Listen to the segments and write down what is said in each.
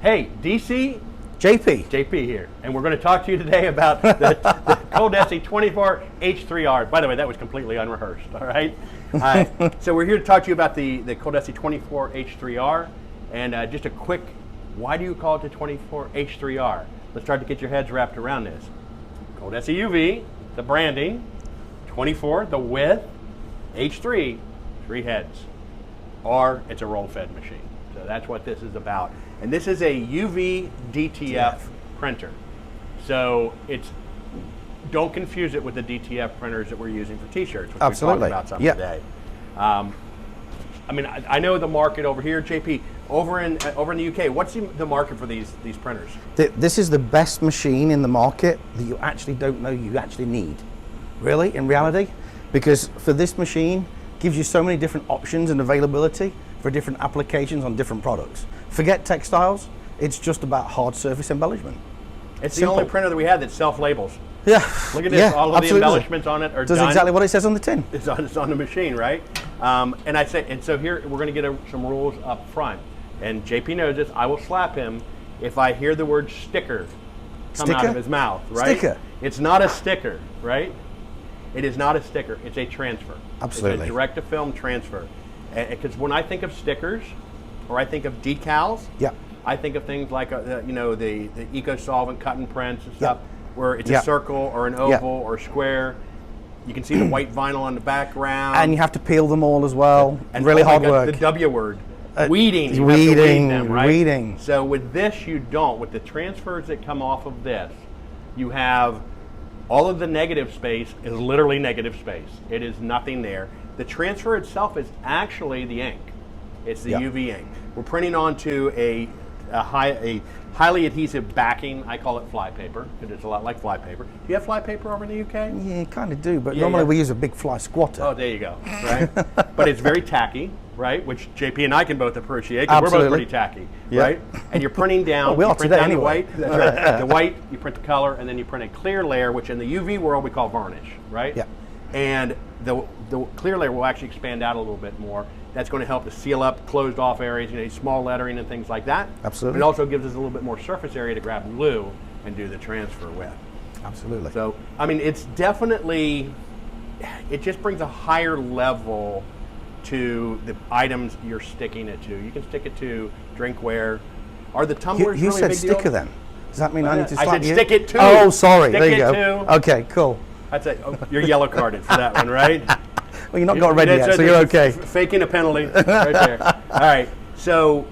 Hey, DC, JP. JP here, and we're going to talk to you today about the ColDesi 24H3R. By the way, that was completely unrehearsed, all right? So we're here to talk to you about the ColDesi 24H3R, and just a quick, why do you call it the 24H3R? Let's try to get your heads wrapped around this. ColDesi UV, the branding, 24, the width, H3, 3 heads. R, it's a roll-fed machine. So that's what this is about. And this is a UV DTF printer. So don't confuse it with the DTF printers that we're using for t-shirts, which Absolutely. we talked about some today. I mean, I know the market over here, JP, over in the UK, what's the market for these printers? This is the best machine in the market that you actually don't know you actually need. Really, in reality, because for this machine, gives you so many different options and availability for different applications on different products. Forget textiles, it's just about hard surface embellishment. It's Simple. the only printer that we have that self-labels. Yeah. Look at this, all of the embellishments on it are does done. exactly what it says on the tin. It's on the machine, right? And so here we're going to get some rules up front. And JP knows this. I will slap him if I hear the word sticker come out of his mouth, right? Sticker. It's not a sticker, right? It is not a sticker. It's a transfer. Absolutely. It's a direct-to-film transfer. Because when I think of stickers, or I think of decals, I think of things like the eco-solvent cut and prints and stuff, where it's a circle or an oval or square. You can see the white vinyl on the background. And you have to peel them all as well. And really hard work. The W word. Weeding. You have to weed them, right? Weeding. So with this, you don't. With the transfers that come off of this, you have all of the negative space is literally negative space. It is nothing there. The transfer itself is actually the ink. It's the UV ink. We're printing onto a highly adhesive backing. I call it fly paper because it's a lot like fly paper. Do you have fly paper over in the UK? Yeah, kind of do, but normally we use a big fly squatter. Oh, there you go. Right, but it's very tacky, right? Which JP and I can both appreciate because we're both pretty tacky, right? And you're printing down. We are today anyway. The white. That's right. The white. You print the color, and then you print a clear layer, which in the UV world we call varnish, right? Yeah. And the clear layer will actually expand out a little bit more. That's going to help to seal up closed off areas, small lettering and things like that. Absolutely. But it also gives us a little bit more surface area to grab glue and do the transfer with. Absolutely. So, I mean, it's definitely, it just brings a higher level to the items you're sticking it to. You can stick it to drinkware. Are the tumblers you really a said big sticker deal? then? Does that mean I need to slap I said you? stick it to. Oh, sorry. Stick there you it go. To. Okay, cool. That's it. Oh, you're yellow carded for that one, right? Well, you're not got ready yet, so you're okay. Faking a penalty right there. All right. So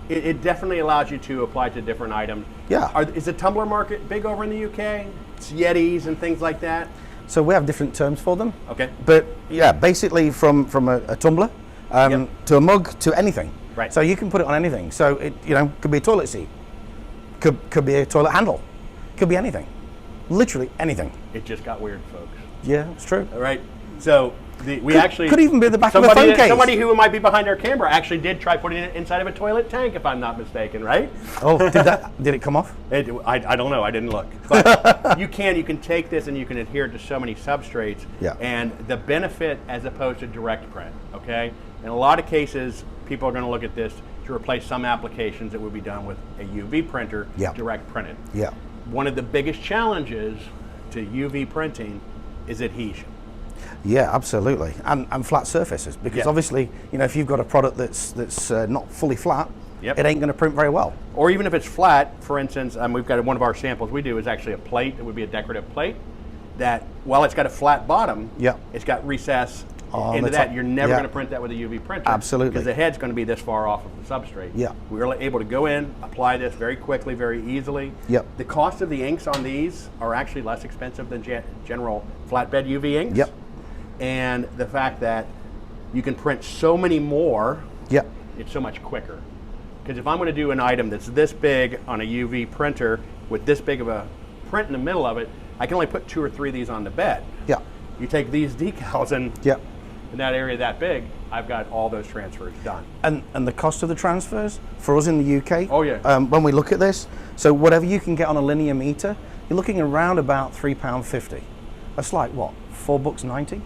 it definitely allows you to apply to different items. Yeah. Is the tumbler market big over in the UK? It's Yetis and things like that? So we have different terms for them. Okay. But yeah, basically from a tumbler to a mug to anything. Right. So you can put it on anything. So it could be a toilet seat, could be a toilet handle, could be anything, literally anything. It just got weird, folks. Yeah, it's true. All right. So could even be the back of a phone case. Somebody who might be behind our camera actually did try putting it inside of a toilet tank, if I'm not mistaken, right? Oh, did it come off? I don't know. I didn't look. But you can take this and you can adhere it to so many substrates. Yeah. And the benefit as opposed to direct print, okay? In a lot of cases, people are going to look at this to replace some applications that would be done with a UV printer, direct printed. Yeah. One of the biggest challenges to UV printing is adhesion. Yeah, absolutely, and flat surfaces, because obviously, if you've got a product that's not fully flat, it ain't going to print very well. Or even if it's flat, for instance, we've got one of our samples we do is actually a plate. It would be a decorative plate that, while it's got a flat bottom, it's got recess into that. You're never going to print that with a UV printer. Absolutely. Because the head's going to be this far off of the substrate. Yeah. We were able to go in, apply this very quickly, very easily. Yep. The cost of the inks on these are actually less expensive than general flatbed UV inks. Yep. And the fact that you can print so many more, it's so much quicker. Because if I'm going to do an item that's this big on a UV printer with this big of a print in the middle of it, I can only put 2 or 3 of these on the bed. Yeah. You take these decals and in that area that big, I've got all those transfers done. And the cost of the transfers for us in the UK, when we look at this, so whatever you can get on a linear meter, you're looking around about £3.50. That's like what, $4.90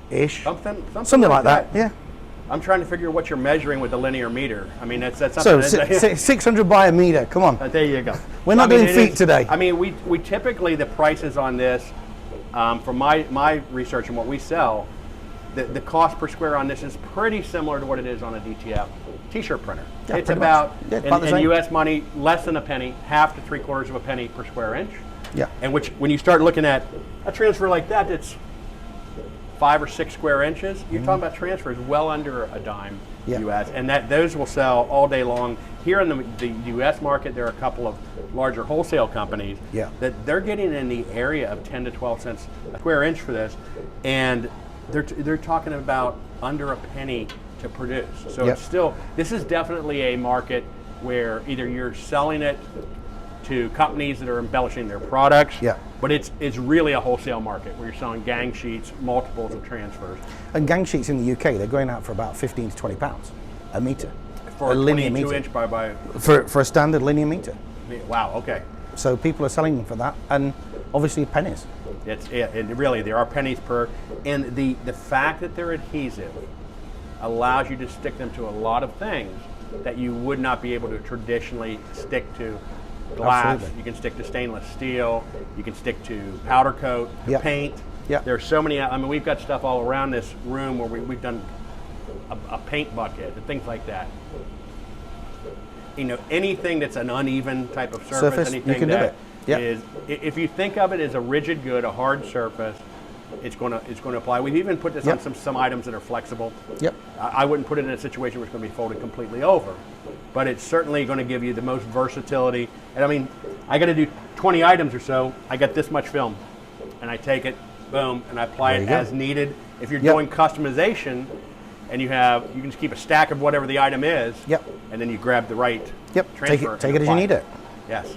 ish? Something like that. Yeah. I'm trying to figure what you're measuring with a linear meter. I mean, that's So something. 600 by a meter, come on. There you go. We're not doing feet today. I mean, we typically, the prices on this, from my research and what we sell, the cost per square on this is pretty similar to what it is on a DTF t-shirt printer. Yeah, it's about, in US money, less than a penny, half to 3/4 of a penny per square inch. Yeah. And which, when you start looking at a transfer like that, it's 5 or 6 square inches, you're talking about transfers well under a dime US, and those will sell all day long. Here in the US market, there are a couple of larger wholesale companies that they're getting in the area of 10 to 12 cents a square inch for this, and they're talking about under a penny to produce. So it's still, this is definitely a market where either you're selling it to companies that are embellishing their products, but it's really a wholesale market where you're selling gang sheets, multiples of transfers. And gang sheets in the UK, they're going out for about 15 to 20 pounds a meter. For a linear meter. 22 inch by for a standard linear meter. Wow, okay. So people are selling them for that, and obviously pennies. Really, there are pennies per, and the fact that they're adhesive allows you to stick them to a lot of things that you would not be able to traditionally stick to. Glass, Absolutely. You can stick to stainless steel, you can stick to powder coat, paint. There are so many, I mean, we've got stuff all around this room where we've done a paint bucket and things like that. You know, anything that's an uneven type of surface anything you can that do it. is, if you think of it as a rigid good, a hard surface, it's going to apply. We've even put this on some items that are flexible. I wouldn't put it in a situation where it's going to be folded completely over, but it's certainly going to give you the most versatility. And I mean, I got to do 20 items or so. I got this much film, and I take it, boom, and I apply it as needed. If you're doing customization, and you can just keep a stack of whatever the item is, and then you grab the right transfer. Take it as you need it. Yes,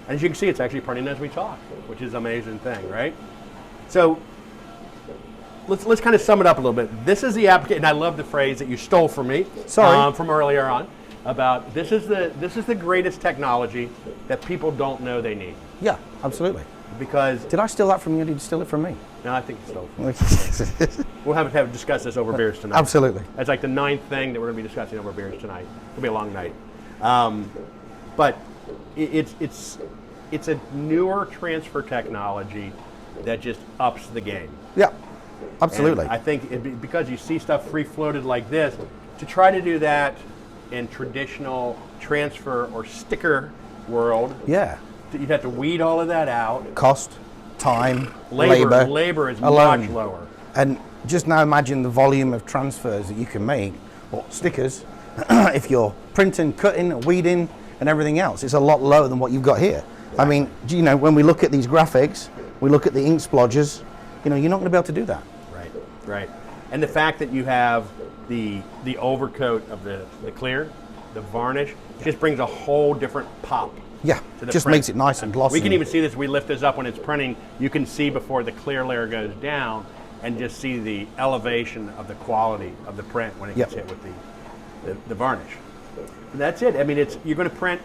and as you can see, it's actually printing as we talk, which is an amazing thing, right? So let's kind of sum it up a little bit. This is the application, and I love the phrase that you stole from me from earlier on about this is the greatest technology that people don't know they need. Yeah, absolutely. Because did I steal that from you or did you steal it from me? No, I think you stole it from me. We'll have to discuss this over beers tonight. Absolutely. That's like the 9th thing that we're going to be discussing over beers tonight. It'll be a long night. But it's a newer transfer technology that just ups the game. Yeah, absolutely. And I think because you see stuff free floated like this, to try to do that in traditional transfer or sticker world, you'd have to weed all of that out. Cost, time, labor is much lower. And just now imagine the volume of transfers that you can make, or stickers, if you're printing, cutting, weeding, and everything else. It's a lot lower than what you've got here. I mean, you know, when we look at these graphics, we look at the ink splodgers, you know, you're not going to be able to do that. Right. And the fact that you have the overcoat of the clear, the varnish, just brings a whole different pop. Yeah, just makes it nice and glossy. We can even see this, we lift this up when it's printing, you can see before the clear layer goes down and just see the elevation of the quality of the print when it gets hit with the varnish. And that's it. I mean, you're going to print,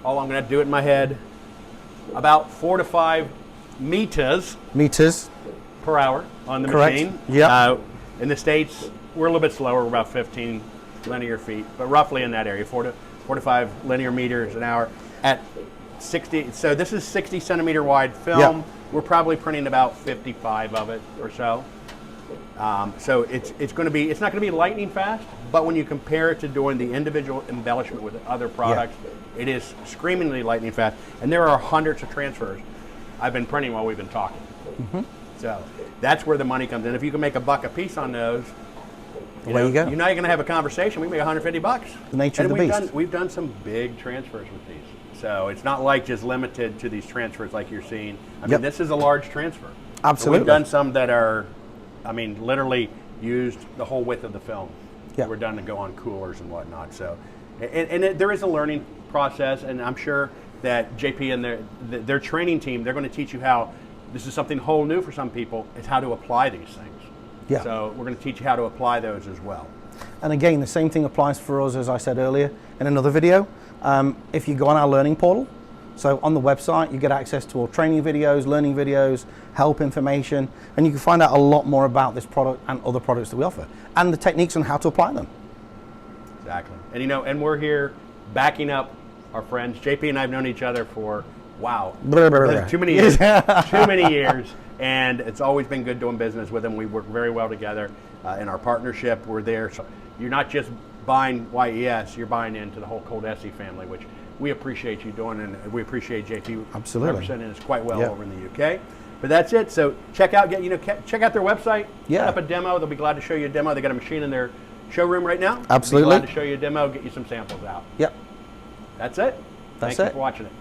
I'm going to do it in my head, about 4 to 5 meters per hour on the machine. In the States, we're a little bit slower. We're about 15 linear feet, but roughly in that area, 4 to 5 linear meters an hour at 60. So this is 60 centimeter wide film. We're probably printing about 55 of it or so. So it's not going to be lightning fast, but when you compare it to doing the individual embellishment with other products, it is screamingly lightning fast. And there are hundreds of transfers I've been printing while we've been talking. So that's where the money comes in. If you can make $1 a piece on those, there you go. You're not going to have a conversation. We make $150. The nature of the beast. We've done some big transfers with these. So it's not like just limited to these transfers like you're seeing. I mean, this is a large transfer. Absolutely. We've done some that are, I mean, literally used the whole width of the film. We're done to go on coolers and whatnot. So, there is a learning process, and I'm sure that JP and their training team, they're going to teach you how, this is something whole new for some people, is how to apply these things. So we're going to teach you how to apply those as well. And again, the same thing applies for us, as I said earlier in another video. If you go on our learning portal, so on the website, you get access to all training videos, learning videos, help information, and you can find out a lot more about this product and other products that we offer, and the techniques on how to apply them. Exactly. And you know, and we're here backing up our friends. JP and I have known each other for, wow, too many years. Too many years. And it's always been good doing business with them. We work very well together in our partnership. We're there. So you're not just buying YES, you're buying into the whole ColDesi family, which we appreciate you doing, and we appreciate JP representing us quite well over in the UK. But that's it. So check out, check out their website. Set up a demo. They'll be glad to show you a demo. They got a machine in their showroom right now. Absolutely. They'll be glad to show you a demo, get you some samples out. Yep. That's it. That's Thank it. you for watching it.